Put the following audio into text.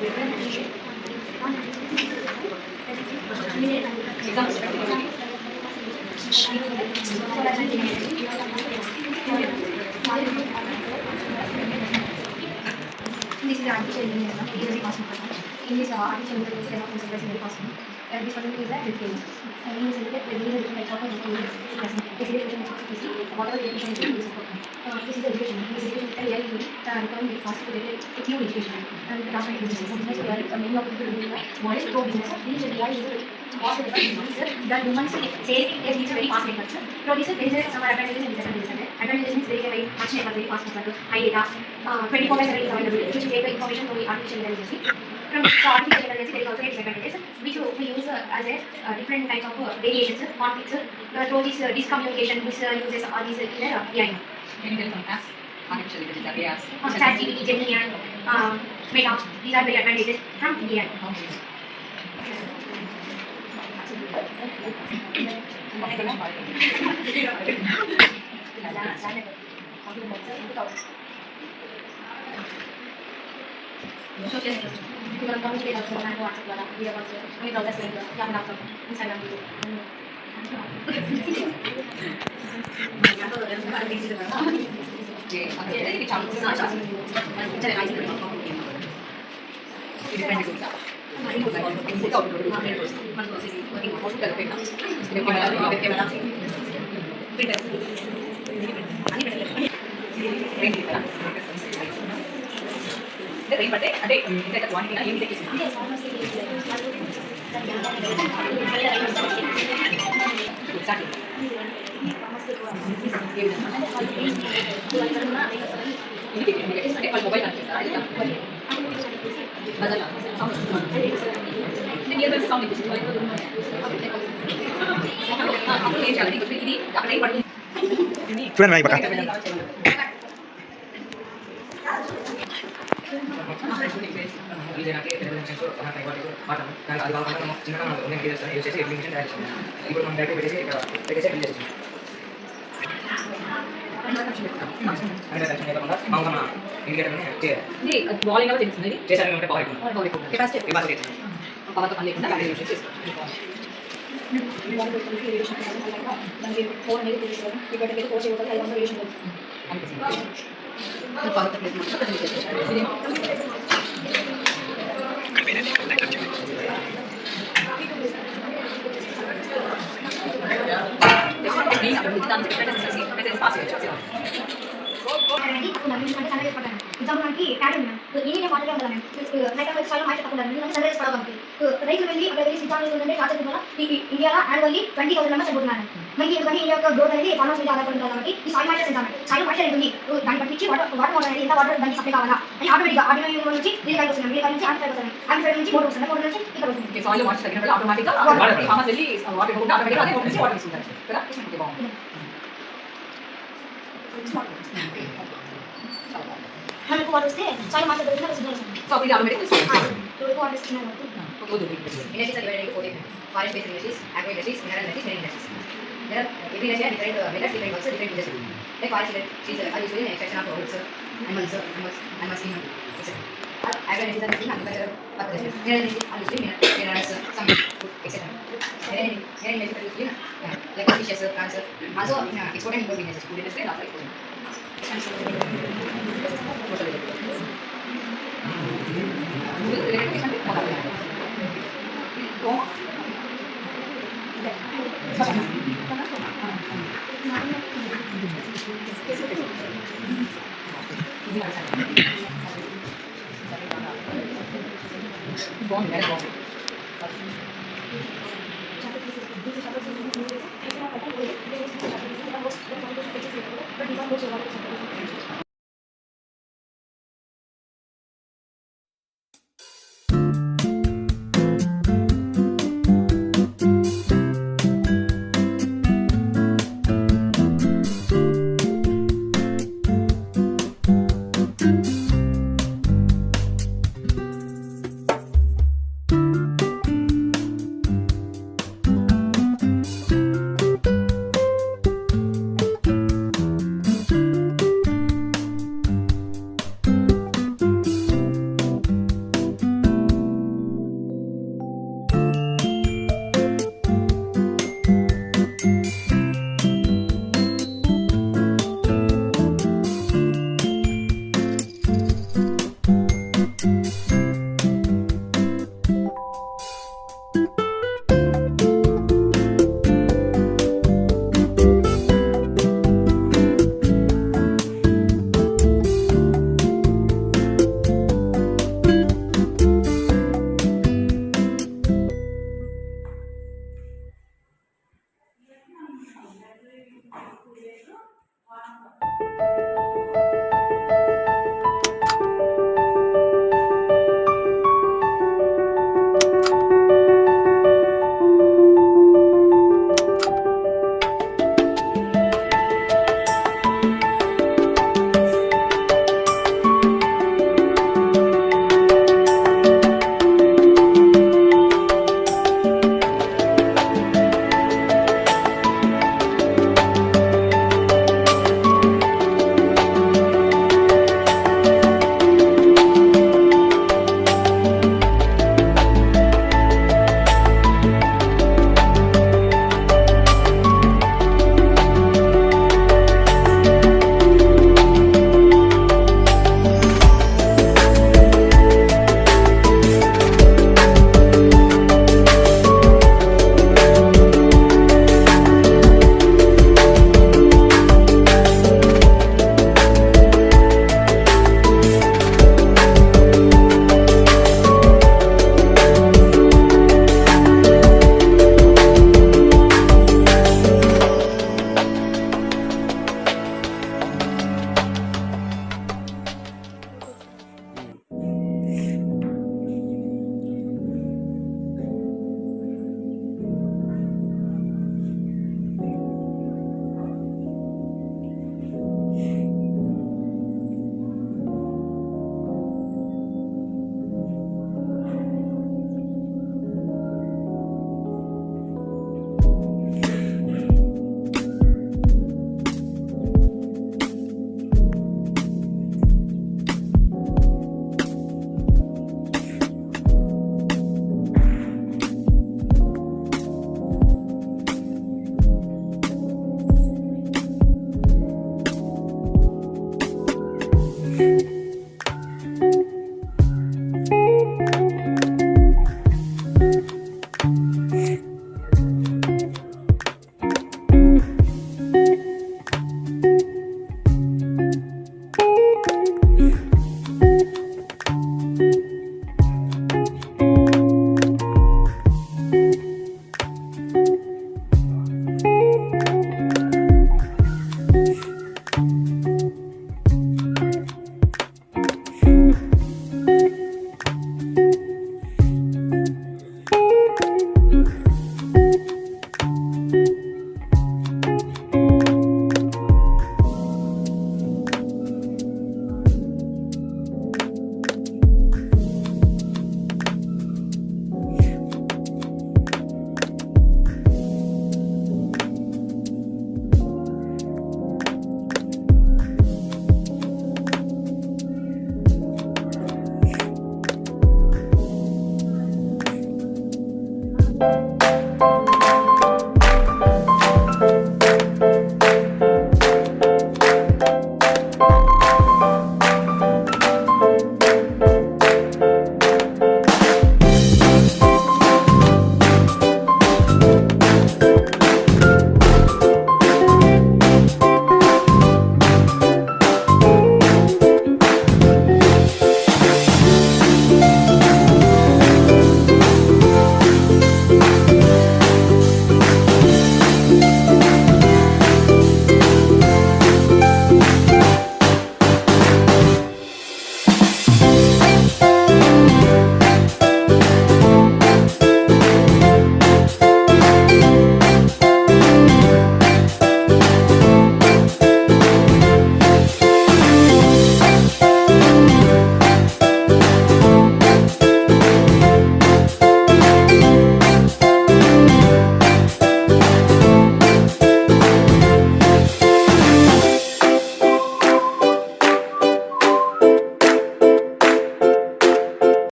This is artificial intelligence, it is very fast. In this artificial intelligence, there are considered very fast. This one is that it is. And in this, there is a different type of intelligence. This is education, whatever education is important. This is education. This education is really becoming very fast to get a new education. And the last one is business. Business, many of people do what is pro business. This is AI is fast the humans saving is very fast network. Producer, there is some advantages and disadvantages. Advantages means there is a very much network, very fast network, high data, 24/7 is available, which take the information from the artificial intelligence. From the artificial intelligence, there is also disadvantages, which we use as a different types of variations, conflicts, through this discommunication, which uses all these in AI. Can you tell some apps? Artificial intelligence apps. ChatGPT, Gemini, Meta, these are very advantages from AI. Social media. Kita orang komunikasi dengan WhatsApp lah, video call, kami browser lagi, yang laptop, Instagram gitu. Okay, jadi bicara tentang apa? Bicara lagi tentang apa? Ini depende juga. Ini bukan ini kau dulu dulu terus. Masuk sini, lagi mau sudah lepas. Ini kamera. Beda. Ini beda. Ini beda. Ada kita tuan kita ini kita. Sakit. Ini kalau mobile nanti ada. Masalah. Ini dia bersama itu semua itu. Aku ini jalan ini apa lagi pada ini. Tuan mai bakal. Ini bowling apa jenis ini? Biasanya mereka power itu. Capacity. Power itu kan lepas dah ada jenis. మనకి pad ఉంది ఈయన మాటగా ఉండాలి హైదరాబాద్ స్థాయిలో మాట తప్పకుండా మనం sun rise పడవాలి రైతులు వెళ్ళి అక్కడ వెళ్ళి సిద్ధాంతం ఉందంటే చార్జెస్ వల్ల ఇండియాలో యాన్యువల్లీ 20,000 మెంబర్స్ చనిపోతున్నారు. మనకి ఇండియా యొక్క గ్రోత్ అనేది ఫార్మర్స్ మీద ఆధారపడి ఉంటుంది కాబట్టి ఈ soil moisture sensor soil moisture ఉంటుంది దాన్ని పట్టించి వాటర్ అనేది ఎంత వాటర్ దానికి సప్లై కావాలా అని ఆటోమేటిక్గా ఆటోమేటిక్ నుంచి నీళ్ళు వస్తుంది నీళ్ళ నుంచి ఆటోమేటిక్ వస్తుంది ఆటోమేటిక్ నుంచి మోటార్ వస్తుంది మోటార్ నుంచి ఇక్కడ వస్తుంది సాయిల్ మాయిశ్చర్ తగ్గినప్పుడు ఆటోమేటిక్గా ఫార్మర్స్ వెళ్ళి వాటర్ ఇవ్వకుండా ఆటోమేటిక్గా అదే నుంచి వాటర్ ఇస్తుంది కదా. బాగుంది. మనకు వాటర్ వస్తే సాయిల్ మాయిశ్చర్ తగ్గిన సిగ్నల్ వస్తుంది. సో ఇది ఆటోమేటిక్ వాటర్ వస్తున్నాయి కాబట్టి Industries are divided into 4 different forest-based industries, agro-industries, mineral industries, marine industries. There are every industry has different methods, different works, different industries. Like forest industries are used in extraction of woods, animals, skin, etc. Agro-industries are used in agriculture purposes. Mineral industries are used in minerals, some food, etc. Marine industries are used in like fishes, plants. Also, export and import businesses, food industry and also export.